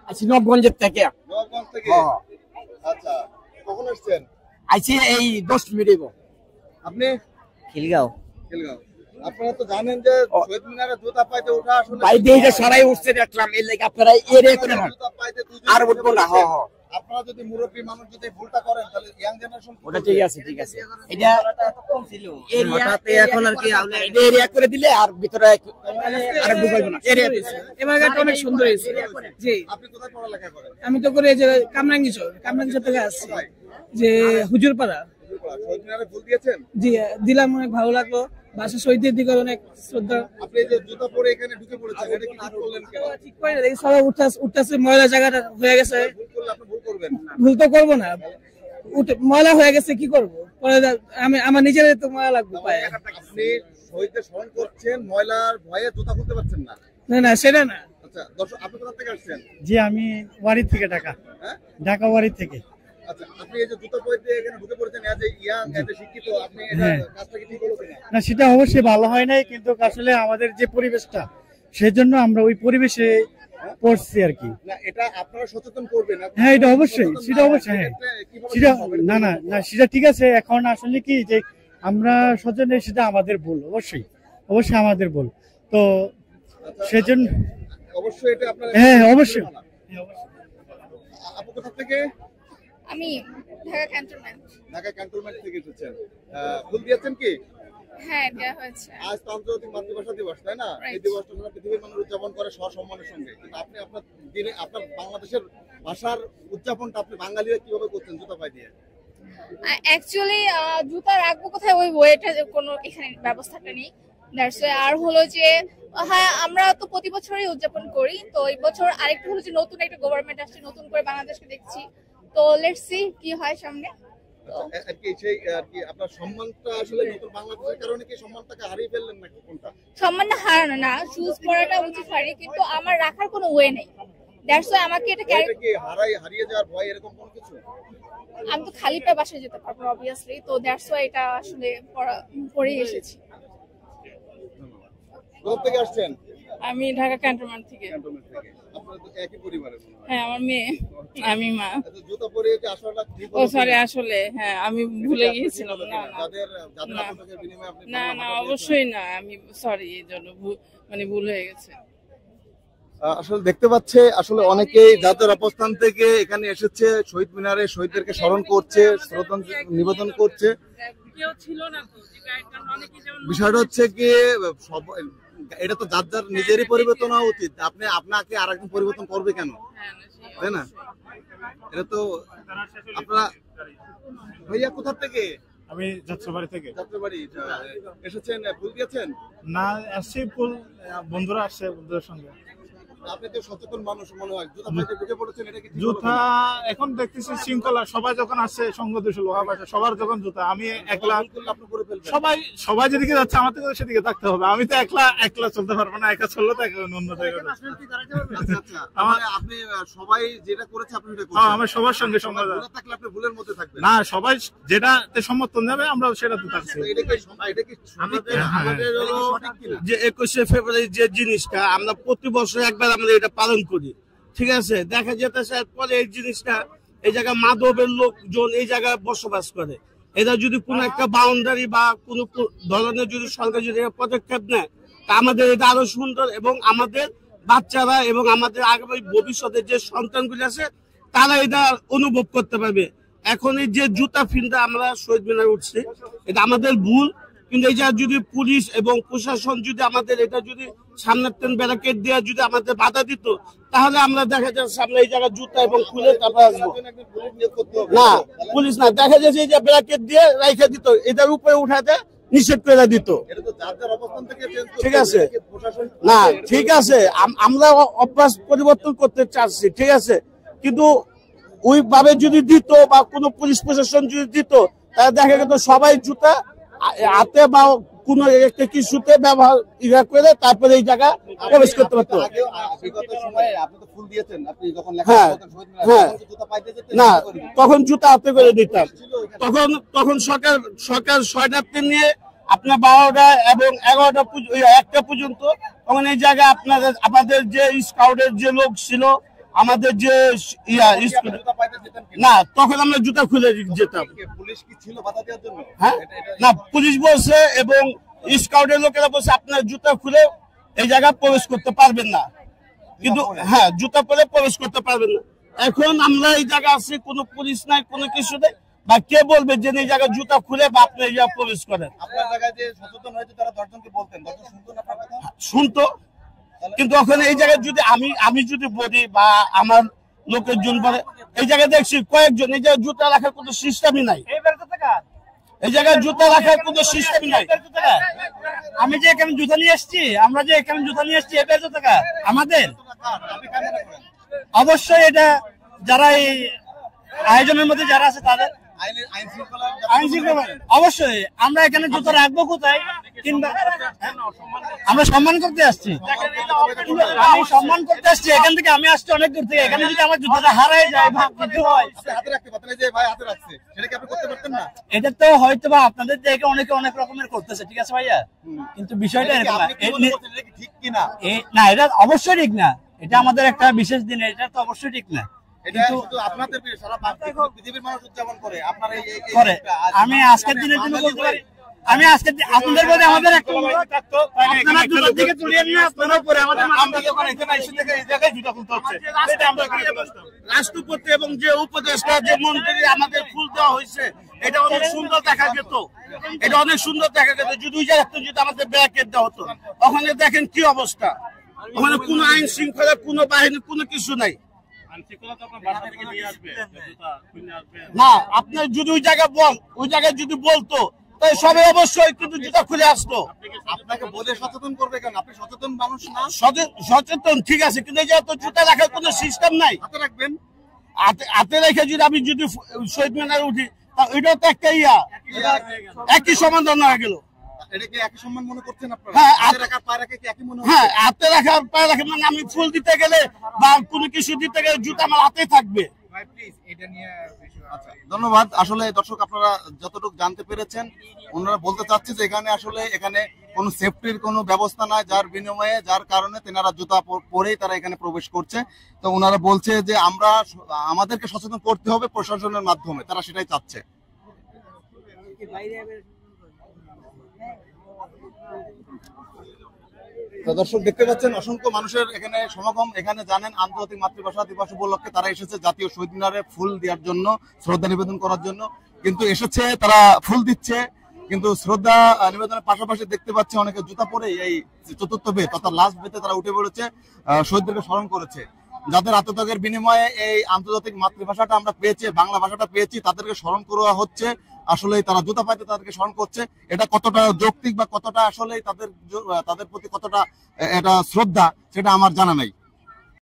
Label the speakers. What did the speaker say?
Speaker 1: আছি নবগঞ্জের থেকে।
Speaker 2: নবগঞ্জ থেকে? আচ্ছা, কখন আসছেন?
Speaker 1: আইছি এই 10 মিনিট হইব।
Speaker 2: আপনি?
Speaker 1: খিলগাঁও।
Speaker 2: খিলগাঁও। আপনারা তো জানেন যে শহীদ মিনারে জুতা পাইতে ওঠা আসলে
Speaker 1: ভাই দেইতে সরাই উঠছে দেখলাম, এই লাগি আপনারা এরিয়া করে না
Speaker 2: জুতা পাইতে
Speaker 1: আর উঠবো না।
Speaker 2: আপনারা যদি মুরব্বী মানুষ যদি ভুলটা করেন তাহলে ইয়াং জেনারেশন
Speaker 1: ওটা ঠিক আছে, ঠিক আছে। এটা এরিয়াতে এখন আর কি আমরা এরিয়া করে দিলে আর ভিতরে আর ঢুকাইবো না। এরিয়া দিছে
Speaker 3: এবার গাছটা অনেক সুন্দর হয়েছে। জি,
Speaker 2: আপনি কোথায় পড়ালেখা করেন?
Speaker 3: আমি তো করে যে কামরাঙ্গীচর থেকে আসছি, যে হুজুরপাড়া।
Speaker 2: শহীদ মিনারে ফুল দিয়েছেন?
Speaker 3: জি, দিলাম, অনেক ভালো লাগলো। বাসা শহীদদের দিকে অনেক শ্রদ্ধা।
Speaker 2: আপনি যে জুতা পরে এখানে ঢুকে পড়েছেন, এটা কি ঠিক করলেন কেন?
Speaker 3: ঠিক করে না, দেখি সবাই উঠতেছে, ময়লা জায়গাটা হয়ে গেছে।
Speaker 2: ভুল করলে আপনি ভুল করবেন।
Speaker 3: ভুল তো করবো না, ময়লা হয়ে গেছে, কি করবো? পরে আমি আমার নিজের তো ময়লা লাগবে পায়ে।
Speaker 2: আপনি শহীদদের স্মরণ করছেন, ময়লার ভয়ে জুতা খুলতে পারছেন না?
Speaker 3: না না, সেটা না।
Speaker 2: আচ্ছা, দর্শক আপনি কোথা থেকে আসছেন?
Speaker 4: জি, আমি ওয়ারি থেকে, ঢাকা।
Speaker 2: হ্যাঁ,
Speaker 4: ঢাকা ওয়ারি থেকে।
Speaker 2: আচ্ছা, আপনি এই যে জুতা পরে এখানে ঢুকে পড়েছেন, as a young, as a শিক্ষিত, আপনি এটা কাজটা কি ঠিক হলো কিনা?
Speaker 4: না, সেটা অবশ্যই ভালো হয় নাই, কিন্তু আসলে আমাদের যে পরিবেশটা, সেজন্য আমরা ওই পরিবেশে পড়ছি আর কি।
Speaker 2: না, এটা আপনারা সচেতন করবেন।
Speaker 4: হ্যাঁ, এটা অবশ্যই, সেটা অবশ্যই। হ্যাঁ, সেটা না না না, সেটা ঠিক আছে। এখন আসলে কি যে আমরা সচেতন, সেটা আমাদের ভুল, অবশ্যই অবশ্যই আমাদের ভুল। তো সেজন্য
Speaker 2: অবশ্যই এটা আপনারা,
Speaker 4: হ্যাঁ অবশ্যই।
Speaker 2: আপু কোথা থেকে?
Speaker 5: আমি ঢাকা ক্যান্টনমেন্ট।
Speaker 2: ঢাকা ক্যান্টনমেন্ট থেকে এসেছেন। ফুল দিয়েছেন কি?
Speaker 5: হ্যাঁ, দেওয়া হয়েছে।
Speaker 2: আজ তো আন্তর্জাতিক মাতৃভাষা দিবস, তাই না? এই দিবসটা সারা পৃথিবীর মানুষ উদযাপন করে সসম্মানের সঙ্গে, কিন্তু আপনি আপনার দিনে আপনার বাংলাদেশের ভাষার উদযাপনটা আপনি বাঙালিরা কিভাবে করছেন জুতা পায়ে দিয়ে?
Speaker 5: অ্যাকচুয়ালি জুতা রাখবো কোথায়, ওই ওয়েটা কোনো এখানে ব্যবস্থাটা নেই। আর হলো যে হ্যাঁ, আমরা তো প্রতি বছরই উদযাপন করি। তো এই বছর আরেকটা হলো যে নতুন একটা গভর্নমেন্ট আসছে, নতুন করে বাংলাদেশকে দেখছি। তো লেটস সি কি হয় সামনে।
Speaker 2: আর কি সেই আর কি আপনার সম্মানটা আসলে নতুন বাংলাদেশের কারণে কি সম্মানটাকে হারিয়ে ফেললেন নাকি কোনটা?
Speaker 5: সম্মানটা হারানো না, শুজ পরাটা উচিত হয়, কিন্তু আমার রাখার কোনো ওয়ে নেই। দ্যাটস ওয়াই আমাকে এটা ক্যারি,
Speaker 2: এটা কি হারিয়ে যাওয়ার ভয় এরকম কোনো কিছু?
Speaker 5: আমি তো খালি পায়ে বাসায় যেতে পারবো অবভিয়াসলি। তো দ্যাটস ওয়াই এটা আসলে পরেই এসেছি।
Speaker 2: কোথা থেকে আসছেন?
Speaker 3: আমি ঢাকা ক্যান্টনমেন্ট থেকে।
Speaker 2: ক্যান্টনমেন্ট থেকে। আপনারা তো একই পরিবারের মনে হয়।
Speaker 3: হ্যাঁ, আমার মেয়ে, আমি মা।
Speaker 2: আচ্ছা, জুতা পরে যে আসাটা ঠিক
Speaker 3: ও
Speaker 2: হলো
Speaker 3: সরি,
Speaker 2: কিনা?
Speaker 3: আসলে হ্যাঁ আমি ভুলে গিয়েছিলাম। না না
Speaker 2: যাদের আপনাদের বিনিময়ে আপনি
Speaker 3: না না, অবশ্যই না, আমি সরি, এই জন্য মানে ভুল হয়ে গেছে।
Speaker 2: আসলে দেখতে পাচ্ছে আসলে অনেকেই যাদের অবস্থান থেকে এখানে এসেছে, শহীদ মিনারে শহীদদেরকে স্মরণ করছে, শ্রদ্ধাঞ্জলি নিবেদন করছে।
Speaker 3: কেউ ছিল না তো,
Speaker 2: বিষয়টা হচ্ছে কি, এটা তো যার যার নিজেরই পরিবর্তন হওয়া উচিত। আপনাকে আর একজন পরিবর্তন করবে কেন, তাই না? এটা তো আপনারা। ভাইয়া কোথা থেকে?
Speaker 4: আমি যাত্রাবাড়ি থেকে।
Speaker 2: যাত্রাবাড়ি এসেছেন, ফুল দিয়েছেন?
Speaker 4: না, আসছে ফুল, বন্ধুরা আসছে, বন্ধুদের সঙ্গে।
Speaker 2: আপনি তো সচেতন মানুষ মনে হয়, জুতা পাইতে ঢুকে পড়েছেন, এটা কি ঠিক হলো
Speaker 4: জুতা
Speaker 2: কিনা?
Speaker 4: এখন দেখতেছি শৃঙ্খলা, সবাই যখন আসছে সঙ্গ দোষী লোহা পাশে, সবার যখন জুতা, আমি একলা,
Speaker 2: ভুল করলে আপনি করে ফেলবেন।
Speaker 4: সবাই যেদিকে যাচ্ছে আমাদের সেদিকে থাকতে হবে। আমি তো একলা চলতে পারবো না, একা চললে তো অন্য জায়গায়।
Speaker 2: আচ্ছা আচ্ছা, তাহলে আপনি সবাই যেটা করেছে আপনি সেটা করছেন।
Speaker 4: আমার সবার সঙ্গে সঙ্গে
Speaker 2: ভুলে থাকলে আপনি ভুলের মধ্যে থাকবেন
Speaker 4: না, সবাই যেটাতে সমর্থন যাবে আমরা সেটাতে থাকছি।
Speaker 2: এটা কি আমাদের হলো সঠিক কিনা?
Speaker 6: যে 21শে ফেব্রুয়ারি যে জিনিসটা আমরা প্রতি বছর একবার আমরা এটা পালন করি, ঠিক আছে? দেখা যেতেছে পরে এই জিনিসটা, এই জায়গায় মাদকের লোকজন এই জায়গায় বসবাস করে। এরা যদি কোনো একটা বাউন্ডারি বা কোনো ধরনের যদি সরকার যদি পদক্ষেপ নেয়, তা আমাদের এটা আরো সুন্দর, এবং আমাদের বাচ্চারা এবং আমাদের আগামী ভবিষ্যতে যে সন্তানগুলি আছে তারা এটা অনুভব করতে পারবে। এখন এই যে জুতা ফিনটা আমরা শহীদ মিনারে উঠছি, এটা আমাদের ভুল, কিন্তু এই যদি পুলিশ এবং প্রশাসন যদি আমাদের এটা যদি সামনের ব্যারিকেড দিয়ে যদি আমাদের বাধা দিত, তাহলে আমরা দেখা যাচ্ছে সামনে এই জায়গায় জুতা এবং খুলে তারপর আসবো। না, পুলিশ না, দেখা যাচ্ছে এই যে ব্যারিকেড দিয়ে রেখে দিত, এটার উপরে উঠাতে নিষেধ করে দিত। ঠিক আছে, না ঠিক আছে, আমরা অভ্যাস পরিবর্তন করতে চাচ্ছি, ঠিক আছে, কিন্তু ওইভাবে যদি দিত বা কোনো পুলিশ প্রশাসন যদি দিত, তাহলে দেখা যেত সবাই জুতা হাতে বা কোন একটা কিছুতে ব্যবহার করে তারপরে এই জায়গা প্রবেশ করতে পারতো। হ্যাঁ হ্যাঁ, না তখন জুতা হাতে করে দিতাম। তখন সকাল 6টার নিয়ে আপনার 12টা এবং 11টা 1টা পর্যন্ত, তখন এই জায়গায় আমাদের যে স্কাউটের যে লোক ছিল, আমাদের যে না, তখন আমরা জুতা খুলে যেতাম।
Speaker 2: পুলিশ কি ছিল বাধা দেওয়ার জন্য?
Speaker 6: হ্যাঁ, না, পুলিশ বলছে এবং স্কাউটের লোকেরা বলছে আপনার জুতা খুলে এই জায়গায় প্রবেশ করতে পারবেন না, কিন্তু হ্যাঁ জুতা পরে প্রবেশ করতে পারবেন না। এখন আমরা এই জায়গায় আছি, কোনো পুলিশ নাই, কোনো কিছু নেই, বা কে বলবে যে এই জায়গায় জুতা খুলে বা আপনি এই জায়গায় প্রবেশ করেন?
Speaker 2: আপনার জায়গায় যে সচেতন হয়েছে তারা 10 জনকে বলতেন, 10 জন শুনতো না আপনার কথা?
Speaker 6: শুনতো, কিন্তু ওখানে এই জায়গায় যদি আমি যদি বলি বা আমার লোকের জন বলে, এই জায়গায় দেখছি কয়েকজন, এই জায়গায় জুতা রাখার কোনো সিস্টেমই নাই, এই জায়গায় জুতা রাখার কোনো সিস্টেমই নাই।
Speaker 4: আমি যে এখানে জুতা নিয়ে আসছি, আমরা যে এখানে জুতা নিয়ে আসছি, এটা তো টাকা আমাদের। অবশ্যই এটা যারা এই আয়োজনের মধ্যে যারা আছে তাদের আইন শৃঙ্খলা, অবশ্যই আমরা এখানে জুতা রাখবো কোথায়, কিংবা আমরা সম্মান করতে আসছি, আমি সম্মান করতে আসছি এখান থেকে, আমি আসছি অনেক দূর থেকে, এখানে যদি আমার জুতাটা হারায় যায় বা কিছু হয়, এটা তো হয়তো বা আপনাদের দেখে অনেকে অনেক রকমের করতেছে, ঠিক আছে ভাইয়া, কিন্তু বিষয়টা এরকম না, এটা অবশ্যই ঠিক না, এটা আমাদের একটা বিশেষ দিন, এটা তো অবশ্যই ঠিক না। আমি আজকের দিনের জন্য বলতে পারি, আমি আজকে আপনাদের মধ্যে আমাদের একটা আপনারা জুতার দিকে তুলিয়েন না, আপনারা পরে আমাদের
Speaker 6: রাষ্ট্রপতি এবং যে উপদেষ্টা যে মন্ত্রী আমাদের ফুল দেওয়া হয়েছে, এটা অনেক সুন্দর দেখা যেত, এটা অনেক সুন্দর দেখা যেত যদি ওই জায়গাতে যদি আমাদের ব্যারিকেড দেওয়া হতো। ওখানে দেখেন কি অবস্থা, ওখানে কোনো আইন শৃঙ্খলা, কোনো বাহিনী, কোনো কিছু নাই। না, আপনার যদি ওই জায়গায় যদি বলতো তাই সবাই অবশ্যই কিন্তু জুতা খুলে আসতো।
Speaker 2: আপনাকে বলে সচেতন করবে কেন? আপনি সচেতন মানুষ না?
Speaker 6: সচেতন ঠিক আছে, কিন্তু এই যে তো জুতা রাখার কোনো সিস্টেম নাই।
Speaker 2: হাতে রাখবেন,
Speaker 6: হাতে রেখে যদি আমি যদি শহীদ মিনারে উঠি, এটাও তো একটা একই সমাধান হয়ে গেল।
Speaker 2: এটাকে একই সম্মান মনে করছেন আপনারা?
Speaker 6: হ্যাঁ,
Speaker 2: হাতে রাখা পায়ে রাখা কি একই মনে হচ্ছে?
Speaker 6: হ্যাঁ, হাতে রাখা পায়ে রাখা মানে আমি ফুল দিতে গেলে বা কোনো কিছু দিতে গেলে জুতা আমার হাতে থাকবে।
Speaker 2: আচ্ছা, ধন্যবাদ। আসলে দর্শক আপনারা যতটুকু জানতে পেরেছেন, ওনারা বলতে চাচ্ছে যে এখানে কোনো সেফটির কোনো ব্যবস্থা নাই, যার বিনিময়ে যার কারণে তেনারা জুতা পরেই তারা এখানে প্রবেশ করছে। তো ওনারা বলছে যে আমাদেরকে সচেতন করতে হবে প্রশাসনের মাধ্যমে, তারা সেটাই চাচ্ছে। তো দর্শক দেখতে পাচ্ছেন অসংখ্য মানুষের এখানে সমাগম। এখানে জানেন আন্তর্জাতিক মাতৃভাষা দিবস উপলক্ষে তারা এসেছে জাতীয় শহীদ মিনারে ফুল দেওয়ার জন্য, শ্রদ্ধা নিবেদন করার জন্য। কিন্তু এসেছে তারা ফুল দিচ্ছে, কিন্তু শ্রদ্ধা নিবেদনের পাশাপাশি দেখতে পাচ্ছে অনেকে জুতা পরে এই চতুর্থ বেত অর্থাৎ লাস্ট বেতে তারা উঠে পড়েছে, শহীদদেরকে স্মরণ করেছে। যাদের আত্মত্যাগের বিনিময়ে এই আন্তর্জাতিক মাতৃভাষাটা আমরা পেয়েছি, বাংলা ভাষাটা পেয়েছি, তাদেরকে স্মরণ করা হচ্ছে। আসলে তারা জুতা পাইতে তাদেরকে স্মরণ করছে, এটা কতটা যৌক্তিক বা কতটা আসলে তাদের প্রতি কতটা এটা শ্রদ্ধা সেটা আমার জানা নাই।